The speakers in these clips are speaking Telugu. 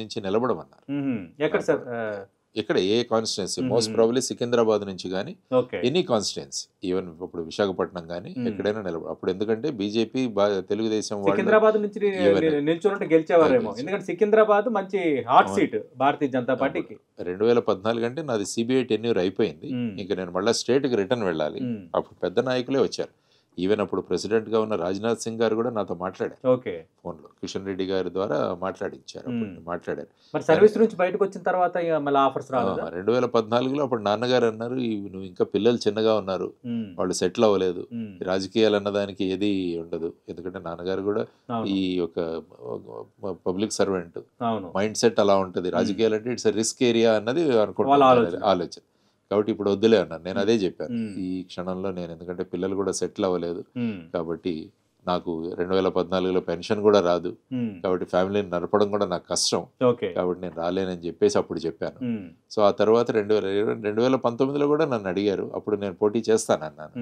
నుంచి నిలబడమన్నారు. ఎక్కడ సార్? ఇక్కడ ఏ కాన్స్టిట్యున్సీ, మోస్ట్ ప్రాబబ్లీ సికింద్రాబాద్ నుంచి కానీ ఎనీ కాన్స్టిట్యున్సీ, ఈవెన్ ఇప్పుడు విశాఖపట్నం కానీ ఎక్కడైనా నిలబడ. అప్పుడు ఎందుకంటే బీజేపీ తెలుగుదేశం సికింద్రాబాద్ నుంచి నిల్చున్నట్టు గెలిచేవారేమో, ఎందుకంటే సికింద్రాబాద్ మంచి హాట్ సీట్ భారతీయ జనతా పార్టీకి. 2014 అంటే నాది సిబిఐ టెన్యూర్ అయిపోయింది, ఇంకా నేను మళ్ళీ స్టేట్కి రిటర్న్ వెళ్ళాలి. అప్పుడు పెద్ద నాయకులే వచ్చారు. ఈవెన్ అప్పుడు ప్రెసిడెంట్గా ఉన్న రాజ్నాథ్ సింగ్ గారు కూడా నాతో మాట్లాడారు ఫోన్లో, కిషన్ రెడ్డి గారి ద్వారా మాట్లాడించారు. మాట్లాడారు. సర్వీస్ నుంచి బయటకు వచ్చిన తర్వాత మళ్ళీ ఆఫర్స్ రాలేదు. 2014లో అప్పుడు నాన్నగారు అన్నారు, నువ్వు ఇంకా పిల్లలు చిన్నగా ఉన్నారు, వాళ్ళు సెటిల్ అవ్వలేదు, రాజకీయాలు అన్నదానికి ఏది ఉండదు. ఎందుకంటే నాన్నగారు కూడా ఈ ఒక పబ్లిక్ సర్వెంట్, మైండ్ సెట్ అలా ఉంటుంది. రాజకీయాలు అంటే ఇట్స్ రిస్క్ ఏరియా అన్నది అనుకుంటున్నారు ఆలోచన. కాబట్టి ఇప్పుడు వద్దులే అన్నాను. నేను అదే చెప్పాను ఈ క్షణంలో, నేను ఎందుకంటే పిల్లలు కూడా సెటిల్ అవ్వలేదు కాబట్టి, నాకు 2014లో పెన్షన్ కూడా రాదు కాబట్టి ఫ్యామిలీని నడపడం కూడా నాకు కష్టం కాబట్టి నేను రాలేనని చెప్పేసి అప్పుడు చెప్పాను. సో ఆ తర్వాత 2019లో కూడా నన్ను అడిగారు, అప్పుడు నేను పోటీ చేస్తానన్నాను.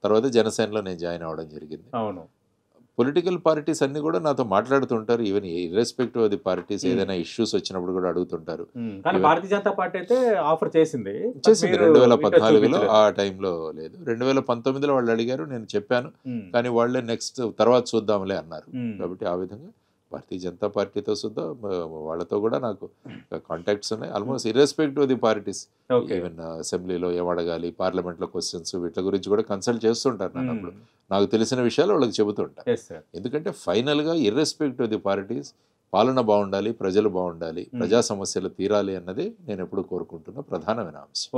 తర్వాత జనసేనలో నేను జాయిన్ అవ్వడం జరిగింది. పొలిటికల్ పార్టీస్ అన్ని కూడా నాతో మాట్లాడుతుంటారు, even irrespective of the parties, ఏదైనా ఇష్యూస్ వచ్చినప్పుడు కూడా అడుగుతుంటారు. భారతీయ జనతా పార్టీ అయితే ఆఫర్ చేసింది 2014లో, ఆ టైంలో లేదు. 2019లో వాళ్ళు అడిగారు, నేను చెప్పాను, కానీ వాళ్ళే నెక్స్ట్ తర్వాత చూద్దాంలే అన్నారు. కాబట్టి ఆ విధంగా భారతీయ జనతా పార్టీతో సుద్దా వాళ్ళతో కూడా నాకు కాంటాక్ట్స్ ఉన్నాయి. Almost irrespective of the parties, even అసెంబ్లీలో ఏం అడగాలి, పార్లమెంట్లో క్వశ్చన్స్, వీటి గురించి కూడా కన్సల్ట్ చేస్తుంటారు నన్ను. అప్పుడు నాకు తెలిసిన విషయాలు వాళ్ళకి చెబుతుంటారు. ఎందుకంటే ఫైనల్గా ఇర్రెస్పెక్టివ్ ఆఫ్ ది పార్టీస్ పాలన బాగుండాలి, ప్రజలు బాగుండాలి, ప్రజా సమస్యలు తీరాలి అన్నది నేను ఎప్పుడు కోరుకుంటున్న ప్రధానమైన అంశం.